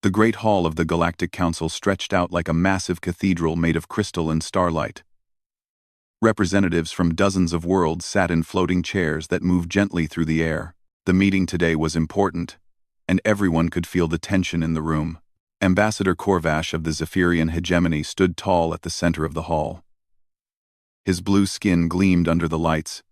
The great hall of the Galactic Council stretched out like a massive cathedral made of crystal and starlight. Representatives from dozens of worlds sat in floating chairs that moved gently through the air. The meeting today was important, and everyone could feel the tension in the room. Ambassador Corvash of the Zephyrian hegemony stood tall at the center of the hall. His blue skin gleamed under the lights,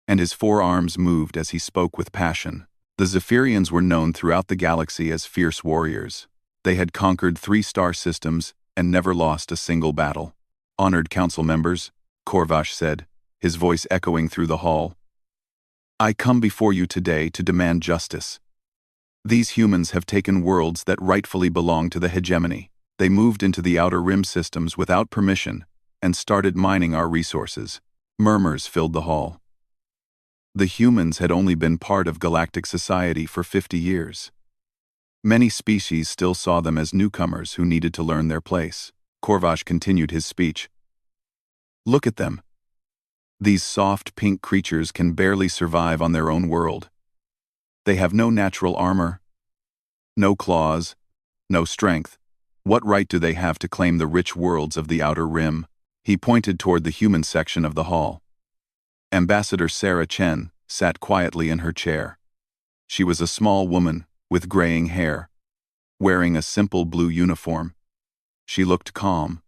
and his forearms moved as he spoke with passion. The Zephyrians were known throughout the galaxy as fierce warriors. They had conquered 3 star systems and never lost a single battle. Honored council members, Corvash said, his voice echoing through the hall, I come before you today to demand justice. These humans have taken worlds that rightfully belong to the hegemony. They moved into the outer rim systems without permission and started mining our resources. Murmurs filled the hall. The humans had only been part of galactic society for 50 years. Many species still saw them as newcomers who needed to learn their place. Corvash continued his speech. Look at them. These soft pink creatures can barely survive on their own world. They have no natural armor, no claws, no strength. What right do they have to claim the rich worlds of the outer rim? He pointed toward the human section of the hall. Ambassador Sarah Chen sat quietly in her chair. She was a small woman with graying hair, wearing a simple blue uniform. She looked calm,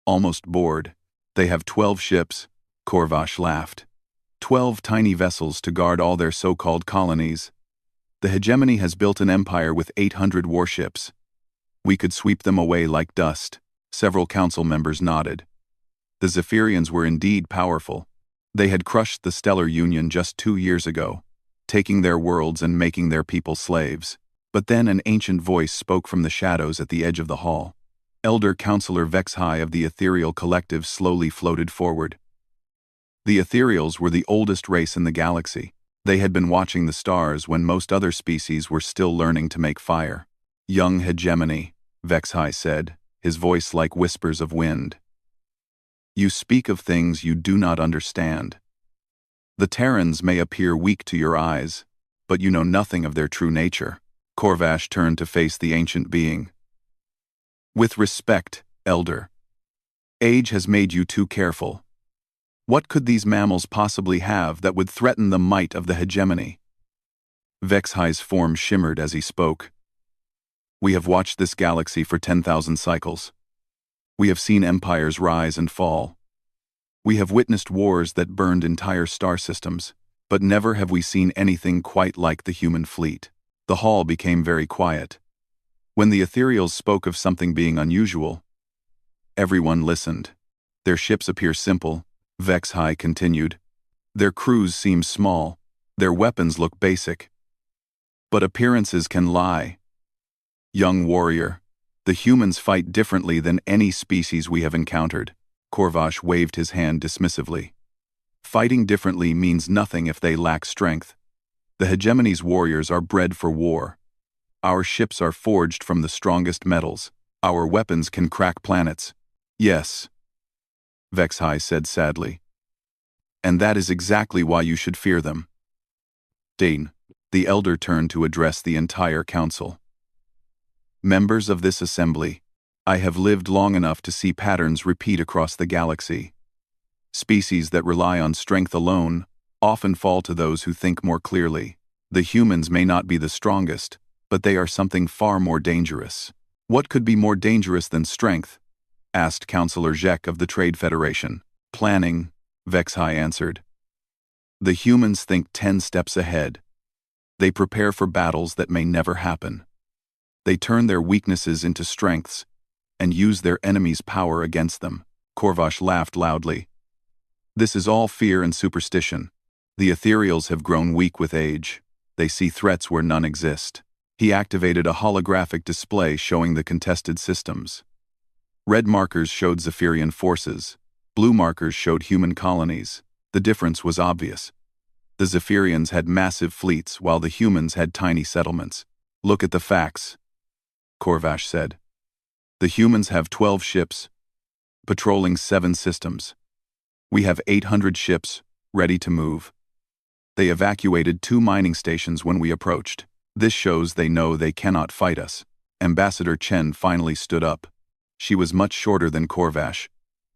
almost bored. They have 12 ships, Corvash laughed. 12 tiny vessels to guard all their so-called colonies. The hegemony has built an empire with 800 warships. We could sweep them away like dust. Several council members nodded. The Zephyrians were indeed powerful. They had crushed the Stellar Union just 2 years ago, taking their worlds and making their people slaves. But then an ancient voice spoke from the shadows at the edge of the hall. Elder Counselor Vexhai of the Ethereal Collective slowly floated forward. The Ethereals were the oldest race in the galaxy. They had been watching the stars when most other species were still learning to make fire. Young hegemony, Vexhai said, his voice like whispers of wind. You speak of things you do not understand. The Terrans may appear weak to your eyes, but you know nothing of their true nature. Corvash turned to face the ancient being. With respect, Elder. Age has made you too careful. What could these mammals possibly have that would threaten the might of the hegemony? Vexhai's form shimmered as he spoke. We have watched this galaxy for 10,000 cycles. We have seen empires rise and fall. We have witnessed wars that burned entire star systems, but never have we seen anything quite like the human fleet. The hall became very quiet. When the Ethereals spoke of something being unusual, everyone listened. Their ships appear simple, Vexhai continued. Their crews seem small. Their weapons look basic. But appearances can lie. Young warrior, the humans fight differently than any species we have encountered. Corvash waved his hand dismissively. Fighting differently means nothing if they lack strength. The hegemony's warriors are bred for war. Our ships are forged from the strongest metals. Our weapons can crack planets. Yes, Vexhai said sadly. And that is exactly why you should fear them. Dane, the elder turned to address the entire council. Members of this assembly, I have lived long enough to see patterns repeat across the galaxy. Species that rely on strength alone often fall to those who think more clearly. The humans may not be the strongest, but they are something far more dangerous. What could be more dangerous than strength? Asked Councillor Zhek of the Trade Federation. Planning, Vexhai answered. The humans think 10 steps ahead. They prepare for battles that may never happen. They turn their weaknesses into strengths and use their enemy's power against them. Corvash laughed loudly. This is all fear and superstition. The Ethereals have grown weak with age. They see threats where none exist. He activated a holographic display showing the contested systems. Red markers showed Zephyrian forces. Blue markers showed human colonies. The difference was obvious. The Zephyrians had massive fleets while the humans had tiny settlements. Look at the facts, Corvash said. The humans have 12 ships, patrolling 7 systems. We have 800 ships, ready to move. They evacuated 2 mining stations when we approached. This shows they know they cannot fight us. Ambassador Chen finally stood up. She was much shorter than Corvash,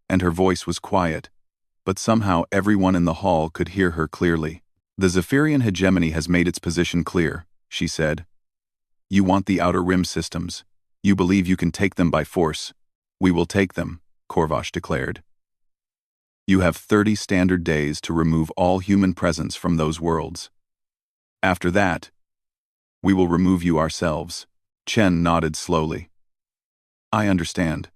and her voice was quiet, but somehow everyone in the hall could hear her clearly. The Zephyrian hegemony has made its position clear, she said. You want the Outer Rim systems. You believe you can take them by force. We will take them, Corvash declared. You have 30 standard days to remove all human presence from those worlds. After that, we will remove you ourselves. Chen nodded slowly. I understand.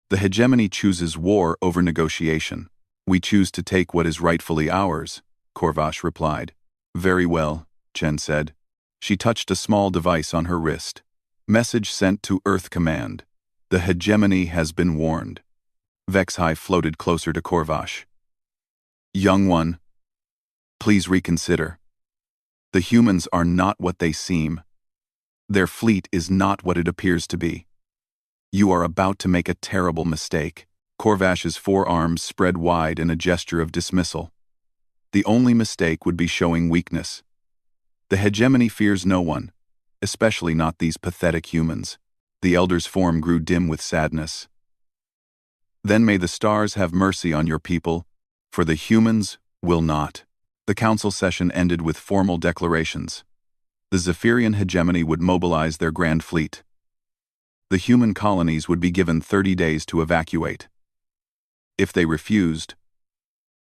The hegemony chooses war over negotiation. We choose to take what is rightfully ours, Corvash replied. Very well, Chen said. She touched a small device on her wrist. Message sent to Earth Command. The hegemony has been warned. Vexhai floated closer to Corvash. Young one, please reconsider. The humans are not what they seem. Their fleet is not what it appears to be. You are about to make a terrible mistake. Corvash's forearms spread wide in a gesture of dismissal. The only mistake would be showing weakness. The hegemony fears no one, especially not these pathetic humans. The elder's form grew dim with sadness. Then may the stars have mercy on your people, for the humans will not. The council session ended with formal declarations. The Zephyrian hegemony would mobilize their grand fleet. The human colonies would be given 30 days to evacuate. If they refused,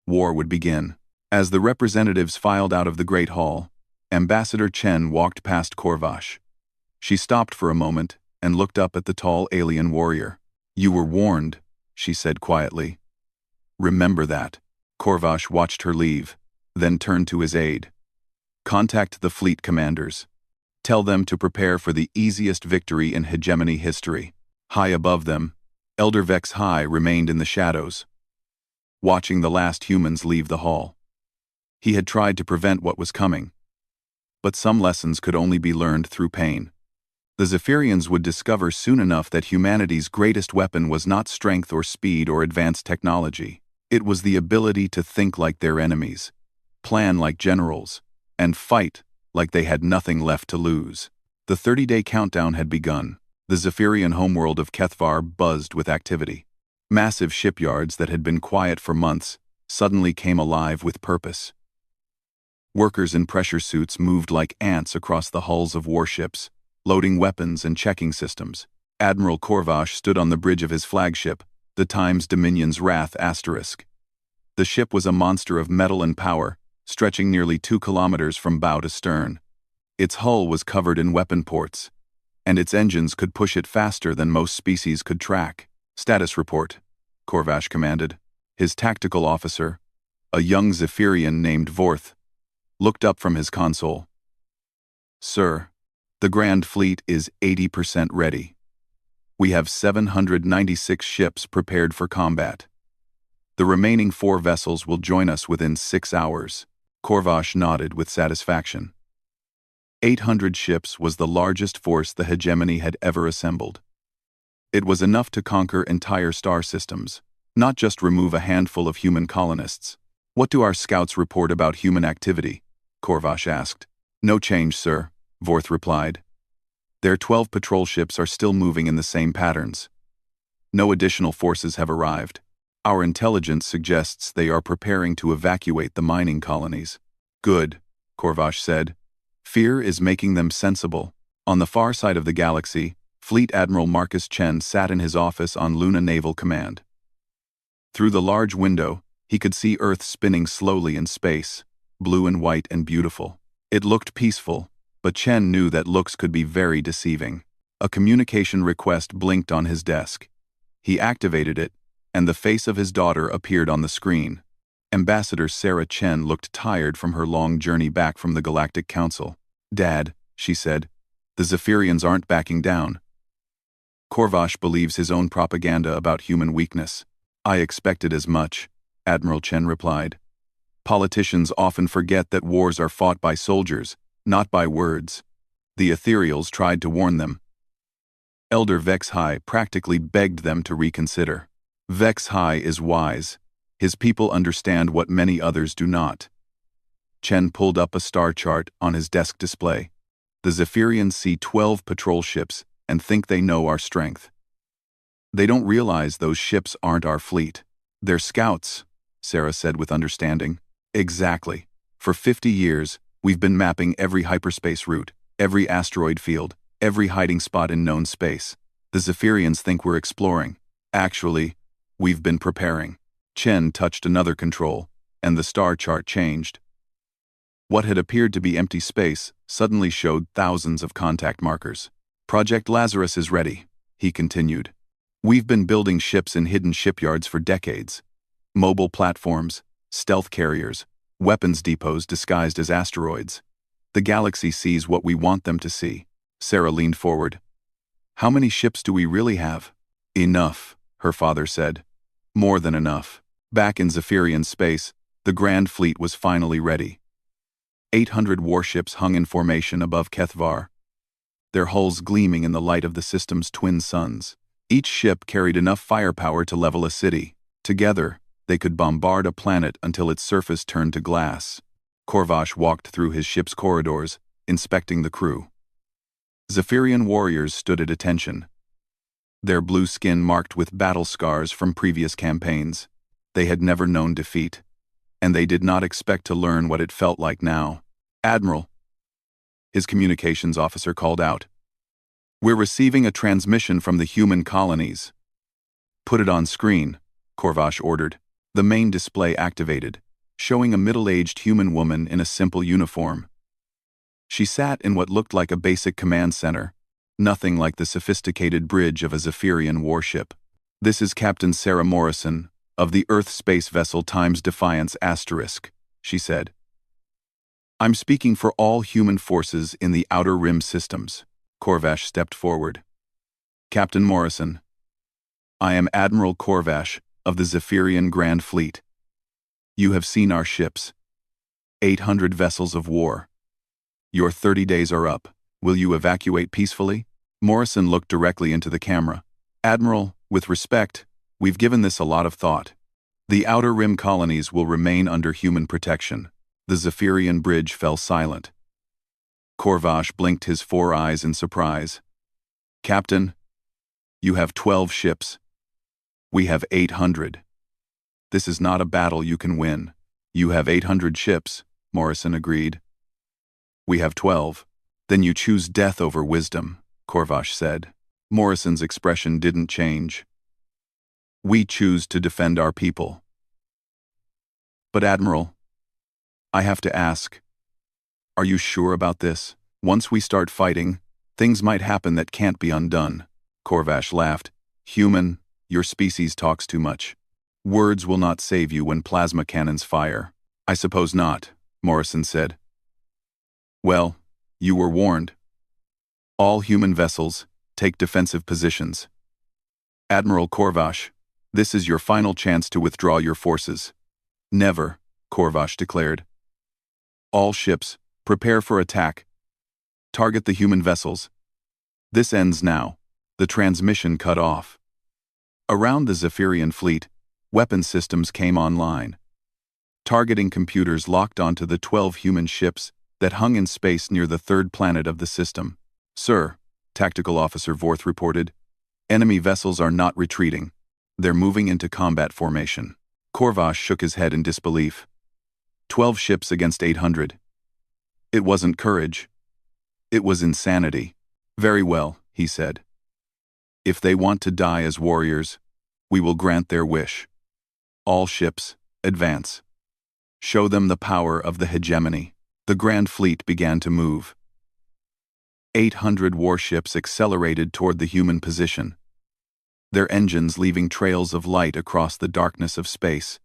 war would begin. As the representatives filed out of the Great Hall, Ambassador Chen walked past Corvash. She stopped for a moment and looked up at the tall alien warrior. You were warned, she said quietly. Remember that. Corvash watched her leave, then turned to his aide. Contact the fleet commanders. Tell them to prepare for the easiest victory in hegemony history. High above them, Elder Vexhai remained in the shadows, watching the last humans leave the hall. He had tried to prevent what was coming, but some lessons could only be learned through pain. The Zephyrians would discover soon enough that humanity's greatest weapon was not strength or speed or advanced technology. It was the ability to think like their enemies, plan like generals, and fight like they had nothing left to lose. The 30-day countdown had begun. The Zephyrian homeworld of Kethvar buzzed with activity. Massive shipyards that had been quiet for months suddenly came alive with purpose. Workers in pressure suits moved like ants across the hulls of warships, loading weapons and checking systems. Admiral Corvash stood on the bridge of his flagship, the Times Dominion's Wrath *. The ship was a monster of metal and power, stretching nearly 2 kilometers from bow to stern. Its hull was covered in weapon ports, and its engines could push it faster than most species could track. Status report, Corvash commanded. His tactical officer, a young Zephyrian named Vorth, looked up from his console. Sir, the Grand Fleet is 80% ready. We have 796 ships prepared for combat. The remaining 4 vessels will join us within 6 hours. Corvash nodded with satisfaction. 800 ships was the largest force the hegemony had ever assembled. It was enough to conquer entire star systems, not just remove a handful of human colonists. What do our scouts report about human activity? Corvash asked. No change, sir, Vorth replied. Their 12 patrol ships are still moving in the same patterns. No additional forces have arrived. Our intelligence suggests they are preparing to evacuate the mining colonies. Good, Corvash said. Fear is making them sensible. On the far side of the galaxy, Fleet Admiral Marcus Chen sat in his office on Luna Naval Command. Through the large window, he could see Earth spinning slowly in space, blue and white and beautiful. It looked peaceful, but Chen knew that looks could be very deceiving. A communication request blinked on his desk. He activated it, and the face of his daughter appeared on the screen. Ambassador Sarah Chen looked tired from her long journey back from the Galactic Council. Dad, she said, the Zephyrians aren't backing down. Corvash believes his own propaganda about human weakness. I expected as much, Admiral Chen replied. Politicians often forget that wars are fought by soldiers, not by words. The ethereals tried to warn them. Elder Vexhai practically begged them to reconsider. Vexhai is wise. His people understand what many others do not. Chen pulled up a star chart on his desk display. The Zephyrians see 12 patrol ships and think they know our strength. They don't realize those ships aren't our fleet. They're scouts, Sarah said with understanding. Exactly. For 50 years, we've been mapping every hyperspace route, every asteroid field, every hiding spot in known space. The Zephyrians think we're exploring. Actually, we've been preparing. Chen touched another control, and the star chart changed. What had appeared to be empty space suddenly showed thousands of contact markers. Project Lazarus is ready, he continued. We've been building ships in hidden shipyards for decades. Mobile platforms, stealth carriers, weapons depots disguised as asteroids. The galaxy sees what we want them to see. Sarah leaned forward. How many ships do we really have? Enough, her father said. More than enough. Back in Zephyrian space, the Grand Fleet was finally ready. 800 warships hung in formation above Kethvar, their hulls gleaming in the light of the system's twin suns. Each ship carried enough firepower to level a city. Together, they could bombard a planet until its surface turned to glass. Korvash walked through his ship's corridors, inspecting the crew. Zephyrian warriors stood at attention, their blue skin marked with battle scars from previous campaigns. They had never known defeat, and they did not expect to learn what it felt like now. Admiral, his communications officer called out. We're receiving a transmission from the human colonies. Put it on screen, Korvash ordered. The main display activated, showing a middle-aged human woman in a simple uniform. She sat in what looked like a basic command center, nothing like the sophisticated bridge of a Zephyrian warship. This is Captain Sarah Morrison, of the Earth space vessel Times Defiance *, she said. I'm speaking for all human forces in the Outer Rim systems. Korvash stepped forward. Captain Morrison, I am Admiral Korvash of the Zephyrian Grand Fleet. You have seen our ships. 800 vessels of war. Your 30 days are up. Will you evacuate peacefully? Morrison looked directly into the camera. Admiral, with respect, we've given this a lot of thought. The Outer Rim colonies will remain under human protection. The Zephyrian bridge fell silent. Korvash blinked his 4 eyes in surprise. Captain, you have 12 ships. We have 800. This is not a battle you can win. You have 800 ships, Morrison agreed. We have 12. Then you choose death over wisdom, Korvash said. Morrison's expression didn't change. We choose to defend our people. But Admiral, I have to ask, are you sure about this? Once we start fighting, things might happen that can't be undone. Korvash laughed. Human, your species talks too much. Words will not save you when plasma cannons fire. I suppose not, Morrison said. Well, you were warned. All human vessels, take defensive positions. Admiral Korvash, this is your final chance to withdraw your forces. Never, Korvash declared. All ships, prepare for attack. Target the human vessels. This ends now. The transmission cut off. Around the Zephyrian fleet, weapon systems came online. Targeting computers locked onto the 12 human ships that hung in space near the third planet of the system. Sir, Tactical Officer Vorth reported, enemy vessels are not retreating. They're moving into combat formation. Korvash shook his head in disbelief. 12 ships against 800. It wasn't courage. It was insanity. Very well, he said. If they want to die as warriors, we will grant their wish. All ships, advance. Show them the power of the hegemony. The Grand Fleet began to move. 800 warships accelerated toward the human position, their engines leaving trails of light across the darkness of space.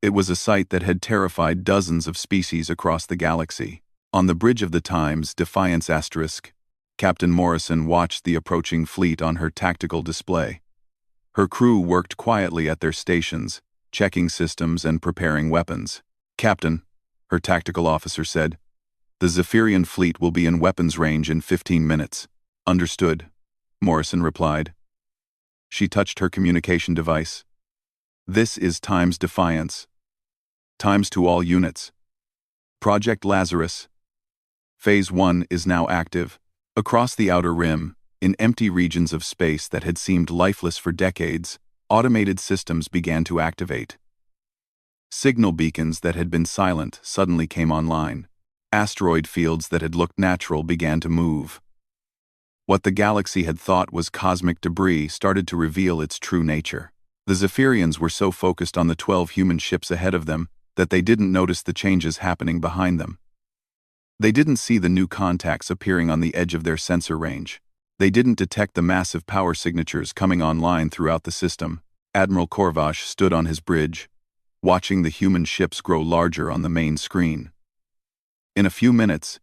It was a sight that had terrified dozens of species across the galaxy. On the bridge of the Times Defiance *, Captain Morrison watched the approaching fleet on her tactical display. Her crew worked quietly at their stations, checking systems and preparing weapons. Captain, her tactical officer said, the Zephyrian fleet will be in weapons range in 15 minutes. Understood, Morrison replied. She touched her communication device. This is Times Defiance. Times to all units. Project Lazarus. Phase 1 is now active. Across the Outer Rim, In empty regions of space that had seemed lifeless for decades, automated systems began to activate. Signal beacons that had been silent suddenly came online. Asteroid fields that had looked natural began to move. What the galaxy had thought was cosmic debris started to reveal its true nature. The Zephyrians were so focused on the 12 human ships ahead of them that they didn't notice the changes happening behind them. They didn't see the new contacts appearing on the edge of their sensor range. They didn't detect the massive power signatures coming online throughout the system. Admiral Korvash stood on his bridge, watching the human ships grow larger on the main screen. In a few minutes,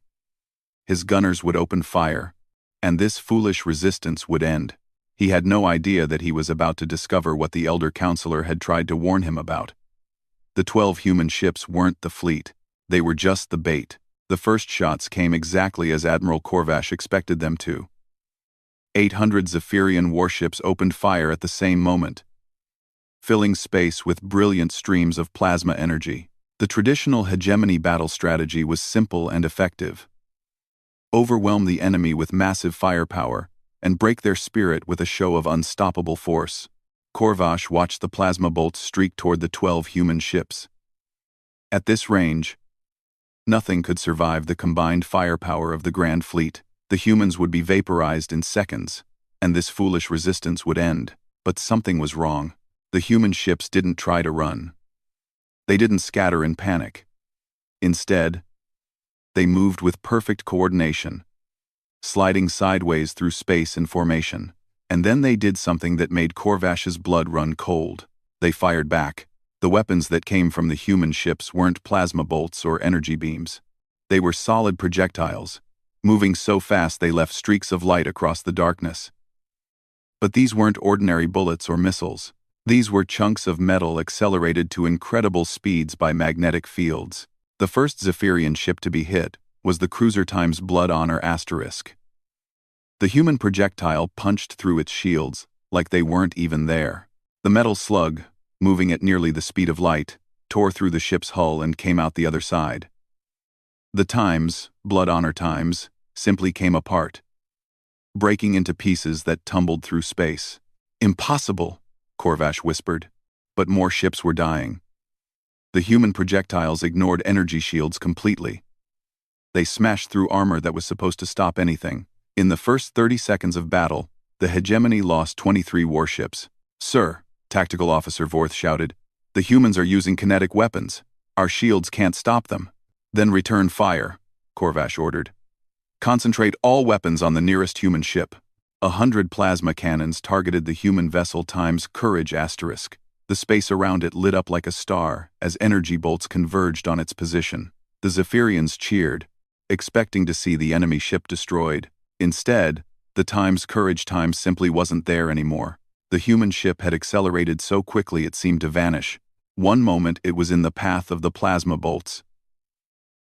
his gunners would open fire, and this foolish resistance would end. He had no idea that he was about to discover what the Elder Counselor had tried to warn him about. The 12 human ships weren't the fleet. They were just the bait. The first shots came exactly as Admiral Korvash expected them to. 800 Zephyrian warships opened fire at the same moment, filling space with brilliant streams of plasma energy. The traditional hegemony battle strategy was simple and effective. Overwhelm the enemy with massive firepower and break their spirit with a show of unstoppable force. Korvash watched the plasma bolts streak toward the 12 human ships. At this range, nothing could survive the combined firepower of the Grand Fleet. The humans would be vaporized in seconds, and this foolish resistance would end. But something was wrong. The human ships didn't try to run. They didn't scatter in panic. Instead, they moved with perfect coordination, sliding sideways through space in formation. And then they did something that made Korvash's blood run cold. They fired back. The weapons that came from the human ships weren't plasma bolts or energy beams. They were solid projectiles, moving so fast they left streaks of light across the darkness. But these weren't ordinary bullets or missiles. These were chunks of metal accelerated to incredible speeds by magnetic fields. The first Zephyrian ship to be hit was the cruiser times Blood Honor Asterisk. The human projectile punched through its shields like they weren't even there. The metal slug, moving at nearly the speed of light, tore through the ship's hull and came out the other side. The times, Blood Honor times, simply came apart, breaking into pieces that tumbled through space. "Impossible," Korvash whispered. But more ships were dying. The human projectiles ignored energy shields completely. They smashed through armor that was supposed to stop anything. In the first 30 seconds of battle, the hegemony lost 23 warships. "Sir," Tactical Officer Vorth shouted, "the humans are using kinetic weapons. Our shields can't stop them." "Then return fire," Korvash ordered. "Concentrate all weapons on the nearest human ship." 100 plasma cannons targeted the human vessel times Courage Asterisk. The space around it lit up like a star as energy bolts converged on its position. The Zephyrians cheered, expecting to see the enemy ship destroyed. Instead, the times Courage times simply wasn't there anymore. The human ship had accelerated so quickly it seemed to vanish. One moment it was in the path of the plasma bolts.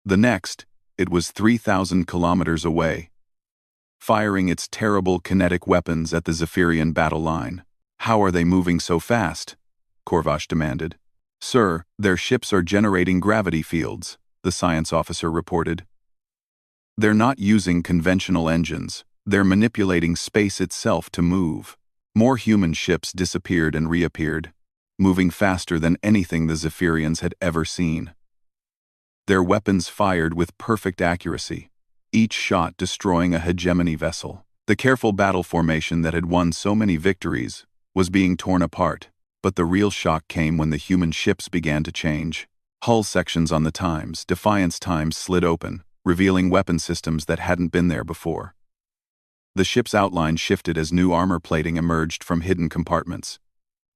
The next, it was 3,000 kilometers away, firing its terrible kinetic weapons at the Zephyrian battle line. "How are they moving so fast?" Korvash demanded. "Sir, their ships are generating gravity fields," the science officer reported. "They're not using conventional engines. They're manipulating space itself to move." More human ships disappeared and reappeared, moving faster than anything the Zephyrians had ever seen. Their weapons fired with perfect accuracy, each shot destroying a hegemony vessel. The careful battle formation that had won so many victories was being torn apart. But the real shock came when the human ships began to change. Hull sections on the Times, Defiance times slid open, revealing weapon systems that hadn't been there before. The ship's outline shifted as new armor plating emerged from hidden compartments.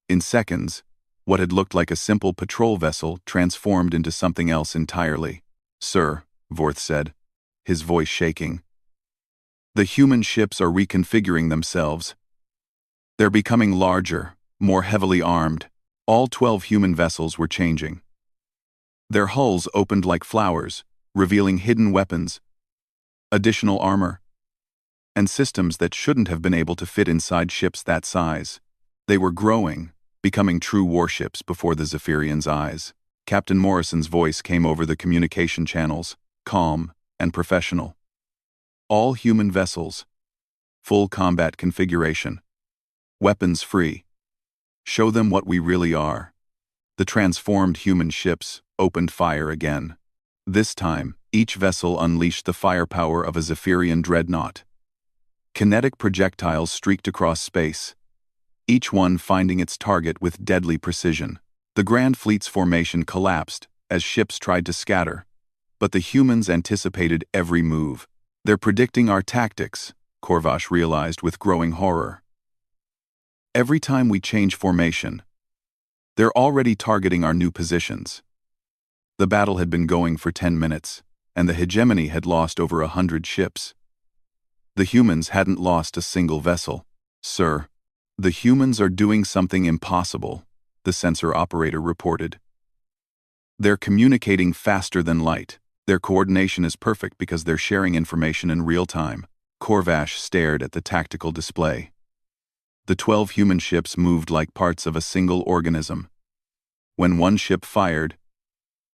In seconds, what had looked like a simple patrol vessel transformed into something else entirely. "Sir," Vorth said, his voice shaking, "the human ships are reconfiguring themselves. They're becoming larger, more heavily armed. All 12 human vessels were changing. Their hulls opened like flowers, revealing hidden weapons, additional armor, and systems that shouldn't have been able to fit inside ships that size. They were growing, becoming true warships before the Zephyrians' eyes." Captain Morrison's voice came over the communication channels, calm and professional. "All human vessels, Full combat configuration. Weapons free. Show them what we really are. The transformed human ships opened fire again. This time, each vessel unleashed the firepower of a Zephyrian dreadnought. Kinetic projectiles streaked across space, each one finding its target with deadly precision. The Grand Fleet's formation collapsed as ships tried to scatter, but the humans anticipated every move. They're predicting our tactics, Korvash realized with growing horror. Every time we change formation, they're already targeting our new positions. The battle had been going for 10 minutes, and the hegemony had lost over 100 ships. The humans hadn't lost a single vessel. Sir, the humans are doing something impossible, the sensor operator reported. They're communicating faster than light. Their coordination is perfect because they're sharing information in real time. Korvash stared at the tactical display. The 12 human ships moved like parts of a single organism. When one ship fired,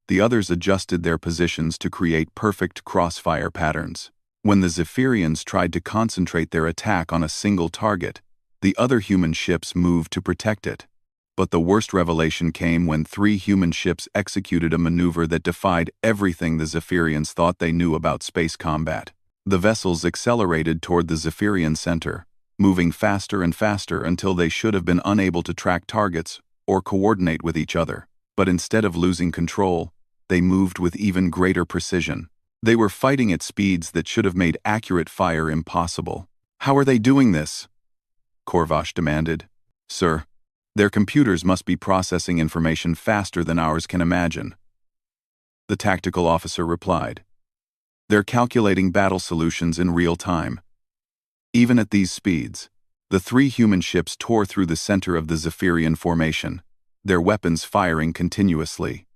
the others adjusted their positions to create perfect crossfire patterns. When the Zephyrians tried to concentrate their attack on a single target, the other human ships moved to protect it. But the worst revelation came when 3 human ships executed a maneuver that defied everything the Zephyrians thought they knew about space combat. The vessels accelerated toward the Zephyrian center, moving faster and faster until they should have been unable to track targets or coordinate with each other. But instead of losing control, they moved with even greater precision. They were fighting at speeds that should have made accurate fire impossible. How are they doing this? Korvash demanded. Sir, their computers must be processing information faster than ours can imagine. The tactical officer replied. They're calculating battle solutions in real time. Even at these speeds, the 3 human ships tore through the center of the Zephyrian formation, their weapons firing continuously.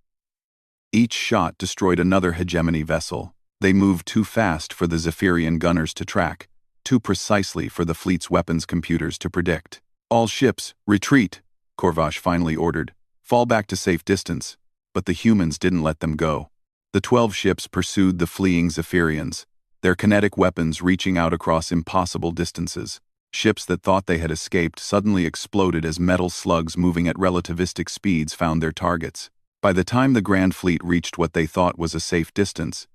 Each shot destroyed another hegemony vessel. They moved too fast for the Zephyrian gunners to track, too precisely for the fleet's weapons computers to predict. All ships, retreat, Korvash finally ordered. Fall back to safe distance, but the humans didn't let them go. The 12 ships pursued the fleeing Zephyrians, their kinetic weapons reaching out across impossible distances. Ships that thought they had escaped suddenly exploded as metal slugs moving at relativistic speeds found their targets. By the time the Grand Fleet reached what they thought was a safe distance,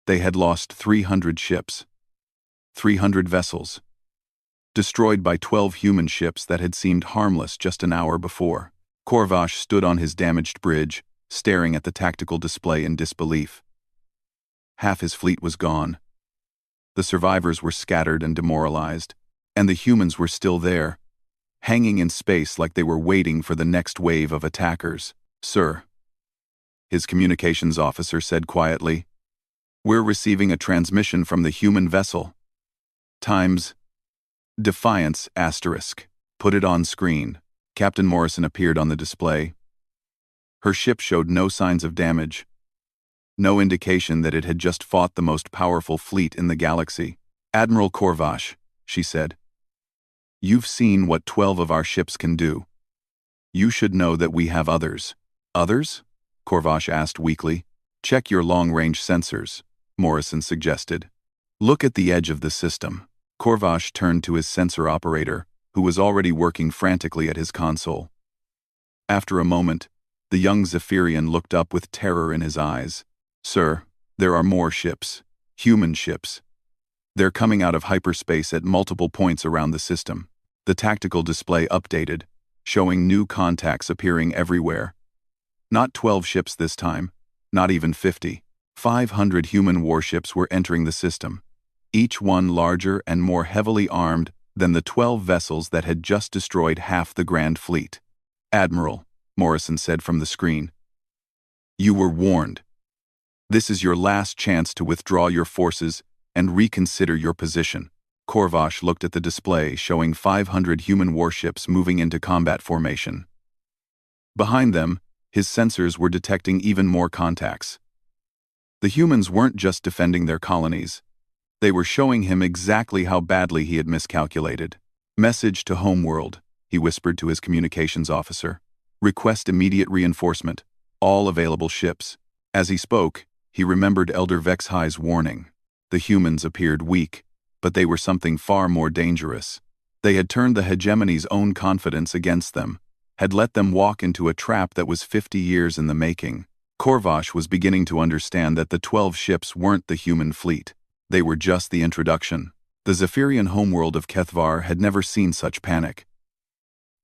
they had lost 300 ships, 300 vessels, destroyed by 12 human ships that had seemed harmless just an hour before. Korvash stood on his damaged bridge, staring at the tactical display in disbelief. Half his fleet was gone. The survivors were scattered and demoralized, and the humans were still there, hanging in space like they were waiting for the next wave of attackers. Sir, his communications officer said quietly, we're receiving a transmission from the human vessel. Times Defiance *. Put it on screen. Captain Morrison appeared on the display. Her ship showed no signs of damage, no indication that it had just fought the most powerful fleet in the galaxy. Admiral Korvash, she said, you've seen what 12 of our ships can do. You should know that we have others. Others? Korvash asked weakly. Check your long-range sensors, Morrison suggested. Look at the edge of the system. Korvash turned to his sensor operator, who was already working frantically at his console. After a moment, the young Zephyrian looked up with terror in his eyes. Sir, there are more ships. Human ships. They're coming out of hyperspace at multiple points around the system. The tactical display updated, showing new contacts appearing everywhere. Not 12 ships this time, not even 50. 500 human warships were entering the system, each one larger and more heavily armed than the 12 vessels that had just destroyed half the Grand Fleet. Admiral, Morrison said from the screen, you were warned. This is your last chance to withdraw your forces and reconsider your position. Korvash looked at the display showing 500 human warships moving into combat formation. Behind them, his sensors were detecting even more contacts. The humans weren't just defending their colonies. They were showing him exactly how badly he had miscalculated. Message to Homeworld, he whispered to his communications officer. Request immediate reinforcement. All available ships. As he spoke, he remembered Elder Vexhi's warning. The humans appeared weak, But they were something far more dangerous. They had turned the hegemony's own confidence against them, had let them walk into a trap that was 50 years in the making. Korvash was beginning to understand that the 12 ships weren't the human fleet. They were just the introduction. The Zephyrian homeworld of Kethvar had never seen such panic.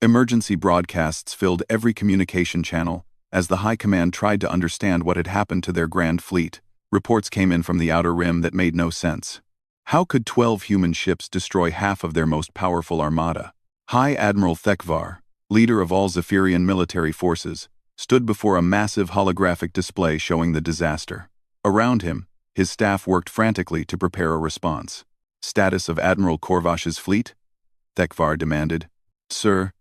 Emergency broadcasts filled every communication channel. As the High Command tried to understand what had happened to their grand fleet, reports came in from the Outer Rim that made no sense. How could 12 human ships destroy half of their most powerful armada? High Admiral Thekvar, leader of all Zephyrian military forces, stood before a massive holographic display showing the disaster. Around him, his staff worked frantically to prepare a response. Status of Admiral Korvash's fleet? Thekvar demanded. Sir,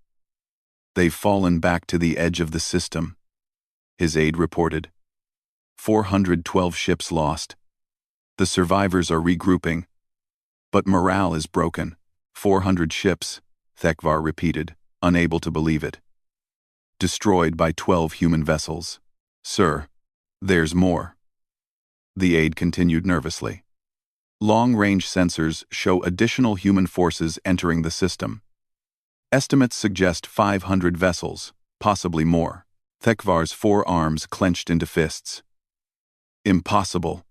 they've fallen back to the edge of the system, his aide reported. 412 ships lost. The survivors are regrouping. But morale is broken. 400 ships, Thekvar repeated, unable to believe it. Destroyed by 12 human vessels. Sir, there's more. The aide continued nervously. Long-range sensors show additional human forces entering the system. Estimates suggest 500 vessels, possibly more. Thekvar's forearms clenched into fists. Impossible.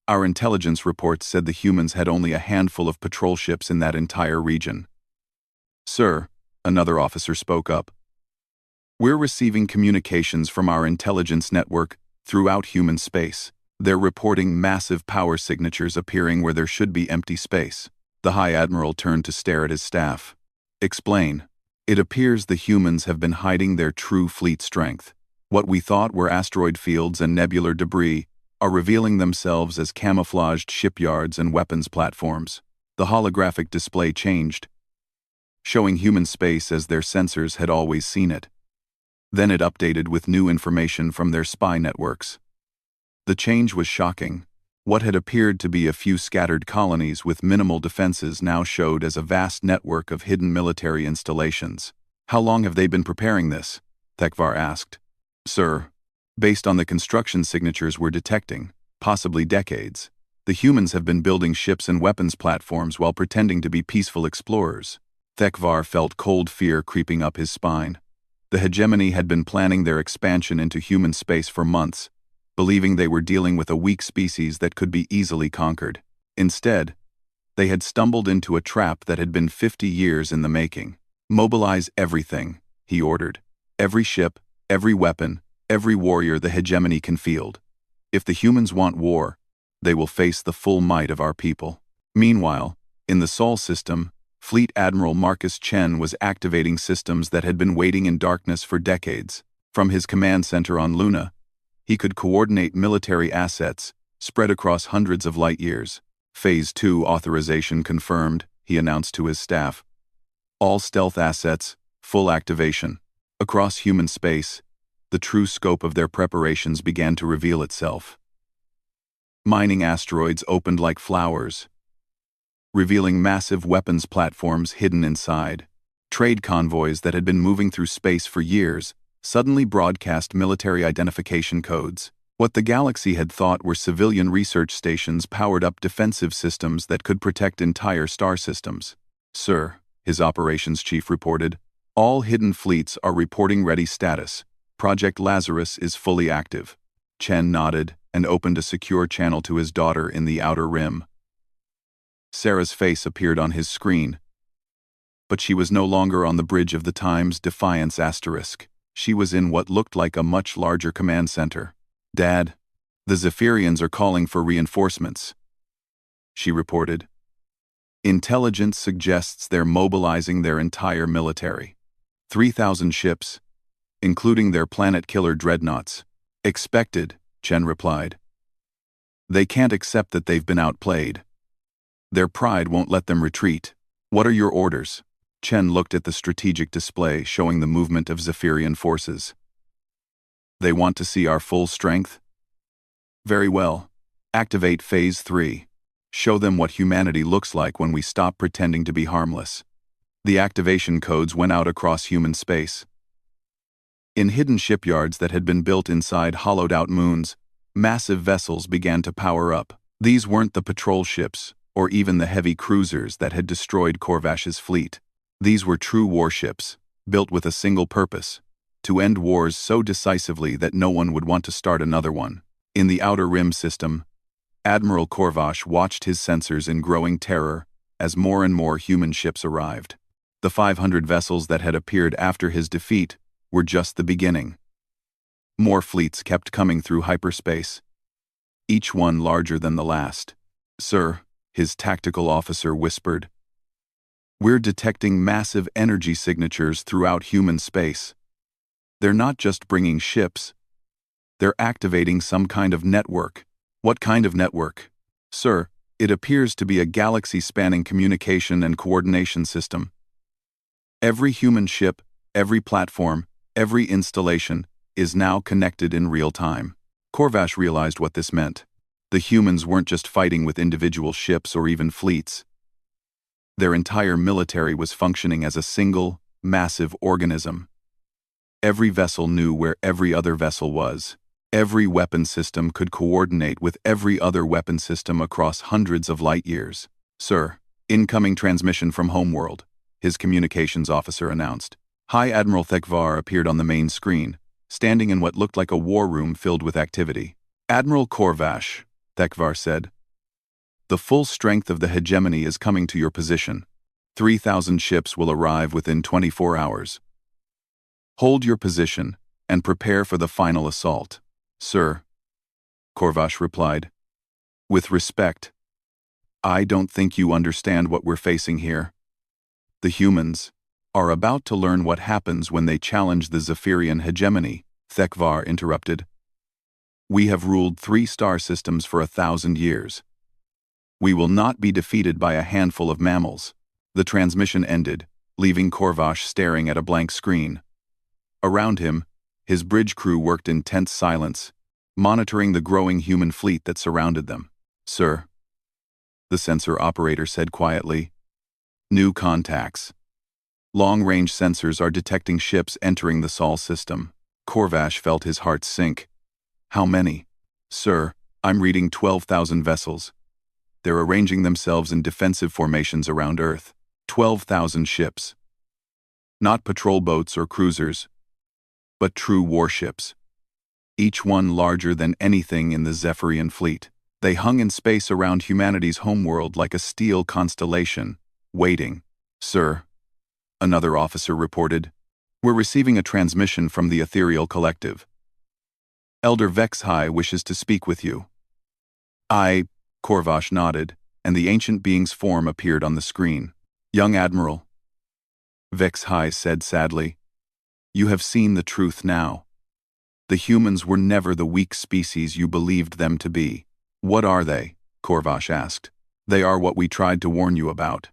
Our intelligence reports said the humans had only a handful of patrol ships in that entire region. Sir, another officer spoke up. We're receiving communications from our intelligence network throughout human space. They're reporting massive power signatures appearing where there should be empty space. The High Admiral turned to stare at his staff. Explain. It appears the humans have been hiding their true fleet strength. What we thought were asteroid fields and nebular debris are revealing themselves as camouflaged shipyards and weapons platforms. The holographic display changed, showing human space as their sensors had always seen it. Then it updated with new information from their spy networks. The change was shocking. What had appeared to be a few scattered colonies with minimal defenses now showed as a vast network of hidden military installations. How long have they been preparing this? Thekvar asked. Sir, based on the construction signatures we're detecting, possibly decades. The humans have been building ships and weapons platforms while pretending to be peaceful explorers. Thekvar felt cold fear creeping up his spine. The hegemony had been planning their expansion into human space for months, believing they were dealing with a weak species that could be easily conquered. Instead, they had stumbled into a trap that had been 50 years in the making. Mobilize everything, he ordered. Every ship, every weapon, every warrior the hegemony can field. If the humans want war, they will face the full might of our people. Meanwhile, in the Sol system, Fleet Admiral Marcus Chen was activating systems that had been waiting in darkness for decades. From his command center on Luna, he could coordinate military assets spread across hundreds of light years. Phase 2 authorization confirmed, he announced to his staff. All stealth assets, full activation. Across human space, the true scope of their preparations began to reveal itself. Mining asteroids opened like flowers, revealing massive weapons platforms hidden inside. Trade convoys that had been moving through space for years suddenly broadcast military identification codes. What the galaxy had thought were civilian research stations powered up defensive systems that could protect entire star systems. Sir, his operations chief reported, all hidden fleets are reporting ready status. Project Lazarus is fully active. Chen nodded and opened a secure channel to his daughter in the Outer Rim. Sarah's face appeared on his screen, but she was no longer on the bridge of the Times Defiance asterisk. She was in what looked like a much larger command center. Dad, the Zephyrians are calling for reinforcements, she reported. Intelligence suggests they're mobilizing their entire military. 3,000 ships, including their planet-killer dreadnoughts. Expected, Chen replied. They can't accept that they've been outplayed. Their pride won't let them retreat. What are your orders? Chen looked at the strategic display showing the movement of Zephyrian forces. They want to see our full strength? Very well. Activate Phase 3. Show them what humanity looks like when we stop pretending to be harmless. The activation codes went out across human space. In hidden shipyards that had been built inside hollowed-out moons, massive vessels began to power up. These weren't the patrol ships, or even the heavy cruisers that had destroyed Corvash's fleet. These were true warships, built with a single purpose: to end wars so decisively that no one would want to start another one. In the Outer Rim system, Admiral Corvash watched his sensors in growing terror as more and more human ships arrived. The 500 vessels that had appeared after his defeat were just the beginning. More fleets kept coming through hyperspace, each one larger than the last. "Sir," his tactical officer whispered, "we're detecting massive energy signatures throughout human space. They're not just bringing ships, they're activating some kind of network." "What kind of network?" "Sir, it appears to be a galaxy-spanning communication and coordination system. Every human ship, every platform, every installation is now connected in real time." Corvash realized what this meant. The humans weren't just fighting with individual ships or even fleets. Their entire military was functioning as a single, massive organism. Every vessel knew where every other vessel was. Every weapon system could coordinate with every other weapon system across hundreds of light years. "Sir, incoming transmission from Homeworld," his communications officer announced. High Admiral Thekvar appeared on the main screen, standing in what looked like a war room filled with activity. "Admiral Corvash," Thekvar said, "the full strength of the hegemony is coming to your position. 3,000 ships will arrive within 24 hours. Hold your position and prepare for the final assault." "Sir," Corvash replied, "with respect, I don't think you understand what we're facing here. The humans are about to learn what happens when they challenge the Zephyrian hegemony," Thekvar interrupted. "We have ruled 3 star systems for 1,000 years. We will not be defeated by a handful of mammals." The transmission ended, leaving Corvash staring at a blank screen. Around him, his bridge crew worked in tense silence, monitoring the growing human fleet that surrounded them. "Sir," the sensor operator said quietly, "new contacts. Long-range sensors are detecting ships entering the Sol system." Corvash felt his heart sink. "How many?" "Sir, I'm reading 12,000 vessels. They're arranging themselves in defensive formations around Earth. 12,000 ships. Not patrol boats or cruisers, but true warships. Each one larger than anything in the Zephyrian fleet. They hung in space around humanity's homeworld like a steel constellation, waiting." "Sir," another officer reported, "we're receiving a transmission from the Ethereal Collective. Elder Vexhai wishes to speak with you." Corvash nodded, and the ancient being's form appeared on the screen. "Young Admiral," Vexhai said sadly, "you have seen the truth now. The humans were never the weak species you believed them to be." "What are they?" Corvash asked. "They are what we tried to warn you about.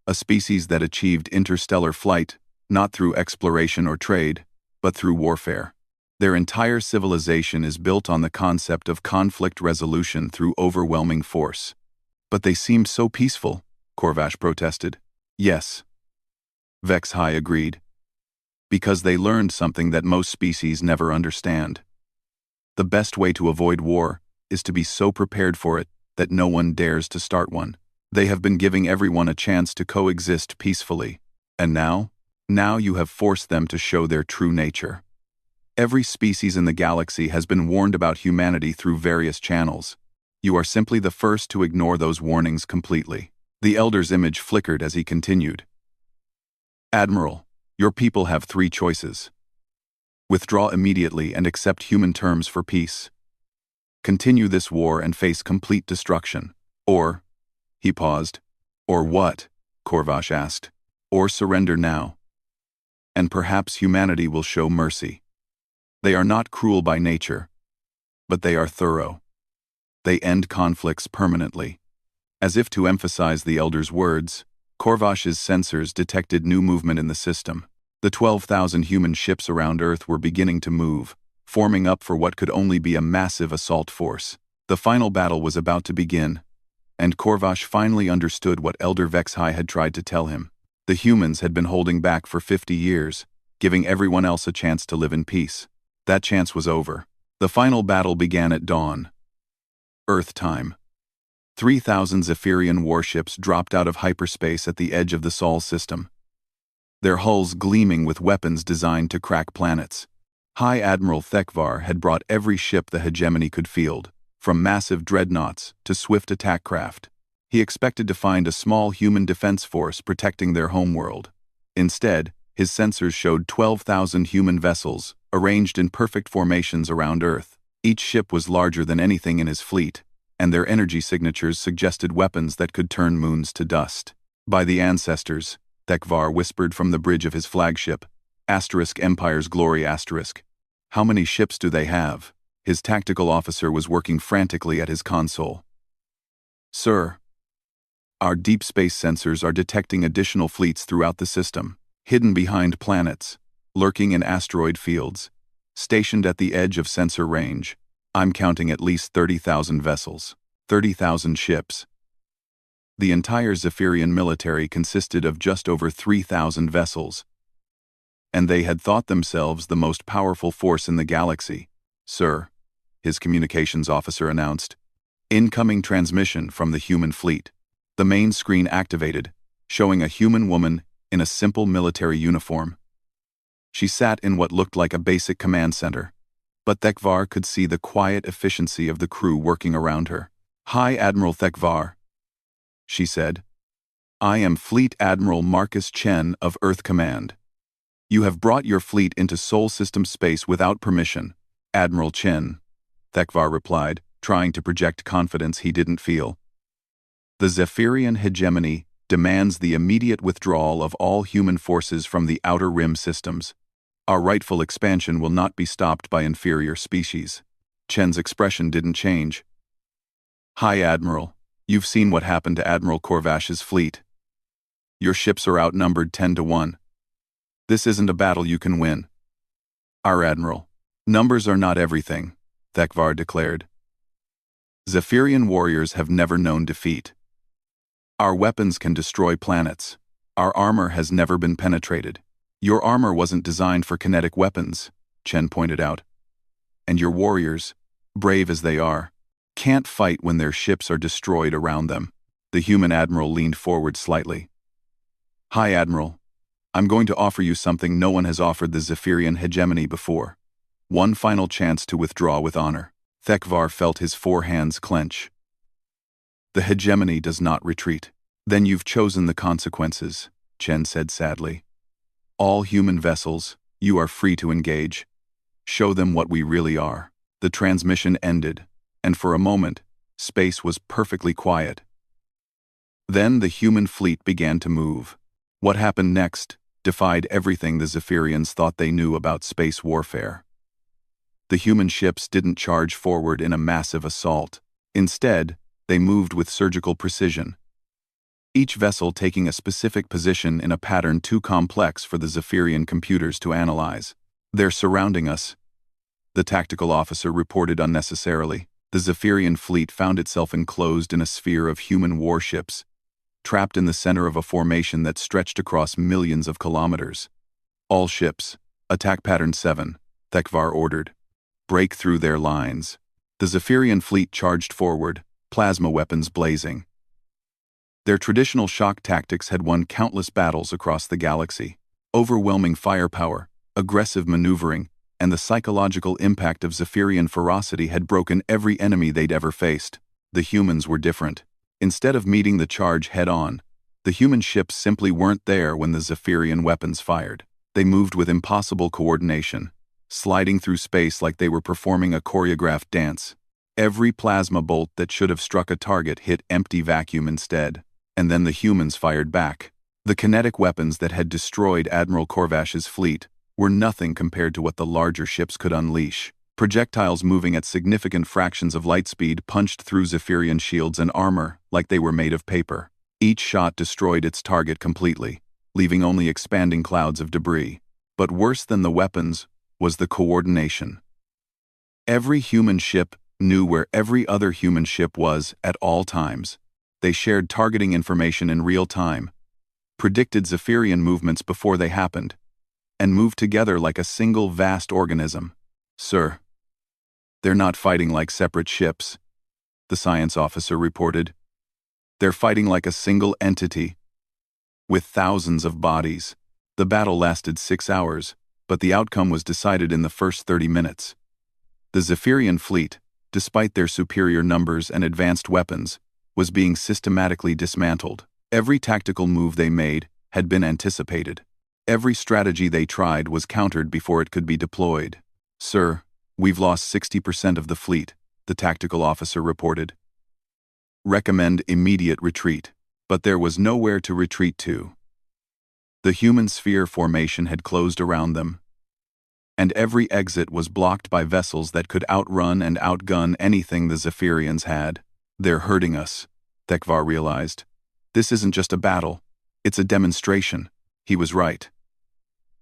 A species that achieved interstellar flight, not through exploration or trade, but through warfare. Their entire civilization is built on the concept of conflict resolution through overwhelming force." "But they seemed so peaceful," Corvash protested. "Yes," Vexhai agreed, "because they learned something that most species never understand. The best way to avoid war is to be so prepared for it that no one dares to start one. They have been giving everyone a chance to coexist peacefully, and now you have forced them to show their true nature. Every species in the galaxy has been warned about humanity through various channels. You are simply the first to ignore those warnings completely." The Elder's image flickered as he continued. "Admiral, your people have 3 choices. Withdraw immediately and accept human terms for peace. Continue this war and face complete destruction. Or," he paused. "Or what?" Corvash asked. "Or surrender now. And perhaps humanity will show mercy. They are not cruel by nature, but they are thorough. They end conflicts permanently." As if to emphasize the Elder's words, Corvash's sensors detected new movement in the system. The 12,000 human ships around Earth were beginning to move, forming up for what could only be a massive assault force. The final battle was about to begin, and Corvash finally understood what Elder Vexhai had tried to tell him. The humans had been holding back for 50 years, giving everyone else a chance to live in peace. That chance was over. The final battle began at dawn. Earth time. 3,000 Zephyrian warships dropped out of hyperspace at the edge of the Sol system, their hulls gleaming with weapons designed to crack planets. High Admiral Thekvar had brought every ship the hegemony could field, from massive dreadnoughts to swift attack craft. He expected to find a small human defense force protecting their homeworld. Instead, his sensors showed 12,000 human vessels, arranged in perfect formations around Earth. Each ship was larger than anything in his fleet, and their energy signatures suggested weapons that could turn moons to dust. By the ancestors, Thekvar whispered from the bridge of his flagship, *Empire's Glory*. How many ships do they have? His tactical officer was working frantically at his console. Sir, our deep space sensors are detecting additional fleets throughout the system, hidden behind planets, lurking in asteroid fields, stationed at the edge of sensor range. I'm counting at least 30,000 vessels, 30,000 ships. The entire Zephyrian military consisted of just over 3,000 vessels, and they had thought themselves the most powerful force in the galaxy. Sir, his communications officer announced, incoming transmission from the human fleet. The main screen activated, showing a human woman in a simple military uniform. She sat in what looked like a basic command center, but Thekvar could see the quiet efficiency of the crew working around her. High Admiral Thekvar, she said. I am Fleet Admiral Marcus Chen of Earth Command. You have brought your fleet into Sol system space without permission, Admiral Chen, Thekvar replied, trying to project confidence he didn't feel. The Zephyrian hegemony demands the immediate withdrawal of all human forces from the Outer Rim systems. Our rightful expansion will not be stopped by inferior species. Chen's expression didn't change. High Admiral, you've seen what happened to Admiral Korvash's fleet. Your ships are outnumbered 10-1. This isn't a battle you can win. Our Admiral, numbers are not everything, Thekvar declared. Zephyrian warriors have never known defeat. Our weapons can destroy planets. Our armor has never been penetrated. Your armor wasn't designed for kinetic weapons, Chen pointed out. And your warriors, brave as they are, can't fight when their ships are destroyed around them. The human admiral leaned forward slightly. High Admiral, I'm going to offer you something no one has offered the Zephyrian hegemony before. One final chance to withdraw with honor. Thekvar felt his four hands clench. The hegemony does not retreat. Then you've chosen the consequences, Chen said sadly. All human vessels, you are free to engage. Show them what we really are. The transmission ended, and for a moment, space was perfectly quiet. Then the human fleet began to move. What happened next defied everything the Zephyrians thought they knew about space warfare. The human ships didn't charge forward in a massive assault. Instead, they moved with surgical precision, each vessel taking a specific position in a pattern too complex for the Zephyrian computers to analyze. They're surrounding us, the tactical officer reported unnecessarily. The Zephyrian fleet found itself enclosed in a sphere of human warships, trapped in the center of a formation that stretched across millions of kilometers. All ships, attack pattern 7, Thekvar ordered. Break through their lines. The Zephyrian fleet charged forward, plasma weapons blazing. Their traditional shock tactics had won countless battles across the galaxy. Overwhelming firepower, aggressive maneuvering, and the psychological impact of Zephyrian ferocity had broken every enemy they'd ever faced. The humans were different. Instead of meeting the charge head-on, the human ships simply weren't there when the Zephyrian weapons fired. They moved with impossible coordination, sliding through space like they were performing a choreographed dance. Every plasma bolt that should have struck a target hit empty vacuum instead. And then the humans fired back. The kinetic weapons that had destroyed Admiral Korvash's fleet were nothing compared to what the larger ships could unleash. Projectiles moving at significant fractions of light speed punched through Zephyrian shields and armor like they were made of paper. Each shot destroyed its target completely, leaving only expanding clouds of debris. But worse than the weapons was the coordination. Every human ship knew where every other human ship was at all times. They shared targeting information in real time, predicted Zephyrian movements before they happened, and moved together like a single vast organism. Sir, they're not fighting like separate ships, the science officer reported, They're fighting like a single entity, with thousands of bodies. The battle lasted 6 hours, but the outcome was decided in the first 30 minutes. The Zephyrian fleet, despite their superior numbers and advanced weapons, was being systematically dismantled. Every tactical move they made had been anticipated. Every strategy they tried was countered before it could be deployed. "Sir, we've lost 60% of the fleet," the tactical officer reported. "Recommend immediate retreat." But there was nowhere to retreat to. The human sphere formation had closed around them, and every exit was blocked by vessels that could outrun and outgun anything the Zephyrians had. "They're hurting us," Thekvar realized. "This isn't just a battle, it's a demonstration." He was right.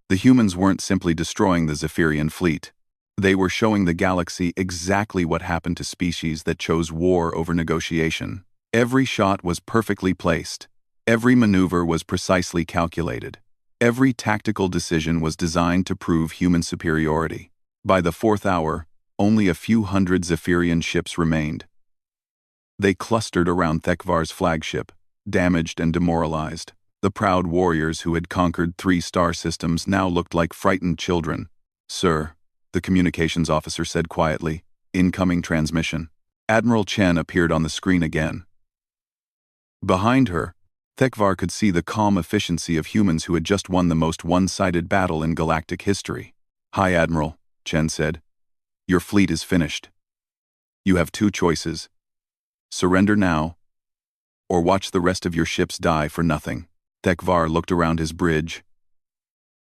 The humans weren't simply destroying the Zephyrian fleet. They were showing the galaxy exactly what happened to species that chose war over negotiation. Every shot was perfectly placed. Every maneuver was precisely calculated. Every tactical decision was designed to prove human superiority. By the 4th hour, only a few hundred Zephyrian ships remained. They clustered around Thekvar's flagship, damaged and demoralized. The proud warriors who had conquered 3 star systems now looked like frightened children. "Sir," the communications officer said quietly, "incoming transmission." Admiral Chen appeared on the screen again. Behind her, Thekvar could see the calm efficiency of humans who had just won the most one-sided battle in galactic history. "Hi, Admiral," Chen said. "Your fleet is finished. You have 2 choices. Surrender now, or watch the rest of your ships die for nothing." Thekvar looked around his bridge.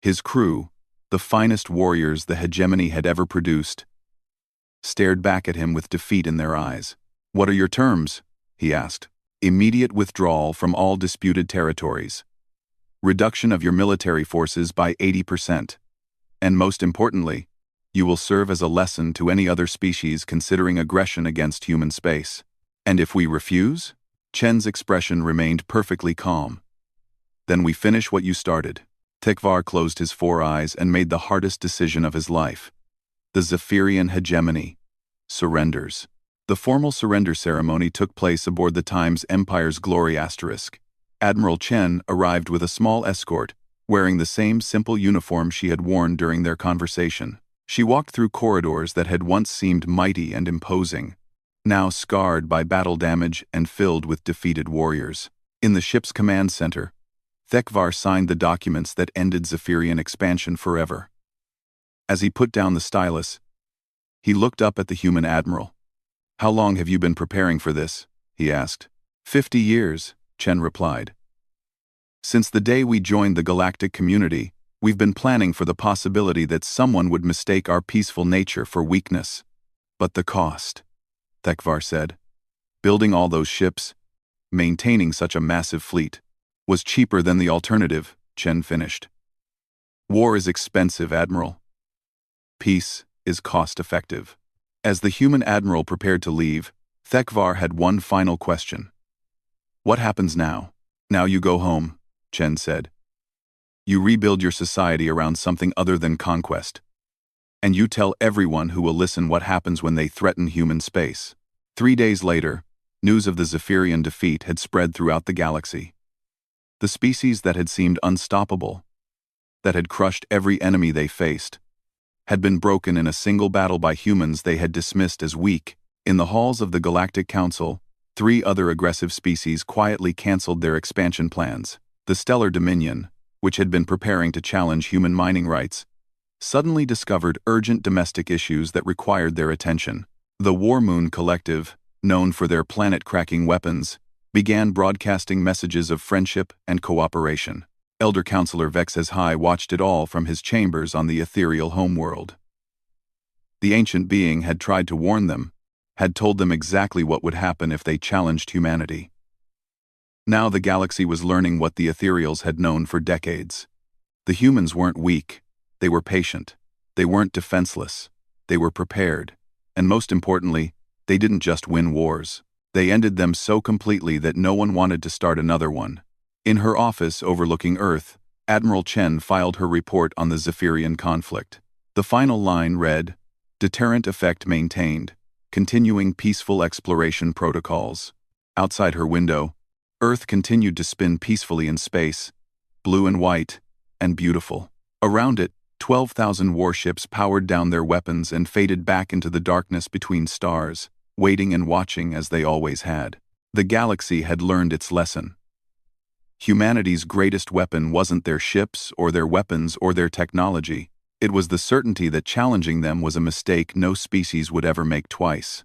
His crew, the finest warriors the hegemony had ever produced, stared back at him with defeat in their eyes. "What are your terms?" he asked. "Immediate withdrawal from all disputed territories. Reduction of your military forces by 80%. And most importantly, you will serve as a lesson to any other species considering aggression against human space." "And if we refuse?" Chen's expression remained perfectly calm. "Then we finish what you started." Thekvar closed his 4 eyes and made the hardest decision of his life. The Zephyrian hegemony surrenders. The formal surrender ceremony took place aboard the Times Empire's Glory asterisk. Admiral Chen arrived with a small escort, wearing the same simple uniform she had worn during their conversation. She walked through corridors that had once seemed mighty and imposing, now scarred by battle damage and filled with defeated warriors. In the ship's command center, Thekvar signed the documents that ended Zephyrian expansion forever. As he put down the stylus, he looked up at the human admiral. "How long have you been preparing for this?" he asked. 50 years, Chen replied. "Since the day we joined the galactic community, we've been planning for the possibility that someone would mistake our peaceful nature for weakness. But the cost," Thekvar said. "Building all those ships, maintaining such a massive fleet, was cheaper than the alternative," Chen finished. "War is expensive, Admiral. Peace is cost-effective." As the human admiral prepared to leave, Thekvar had one final question. "What happens now?" "Now you go home," Chen said. "You rebuild your society around something other than conquest. And you tell everyone who will listen what happens when they threaten human space." 3 days later, news of the Zephyrian defeat had spread throughout the galaxy. The species that had seemed unstoppable, that had crushed every enemy they faced, had been broken in a single battle by humans they had dismissed as weak. In the halls of the Galactic Council, 3 other aggressive species quietly cancelled their expansion plans. The Stellar Dominion, which had been preparing to challenge human mining rights, suddenly discovered urgent domestic issues that required their attention. The War Moon Collective, known for their planet-cracking weapons, began broadcasting messages of friendship and cooperation. Elder Counselor Vex's High watched it all from his chambers on the ethereal homeworld. The ancient being had tried to warn them, had told them exactly what would happen if they challenged humanity. Now the galaxy was learning what the ethereals had known for decades. The humans weren't weak, they were patient. They weren't defenseless, they were prepared. And most importantly, they didn't just win wars. They ended them so completely that no one wanted to start another one. In her office overlooking Earth, Admiral Chen filed her report on the Zephyrian conflict. The final line read, "Deterrent effect maintained. Continuing peaceful exploration protocols." Outside her window, Earth continued to spin peacefully in space, blue and white, and beautiful. Around it, 12,000 warships powered down their weapons and faded back into the darkness between stars, waiting and watching as they always had. The galaxy had learned its lesson. Humanity's greatest weapon wasn't their ships or their weapons or their technology. It was the certainty that challenging them was a mistake no species would ever make twice.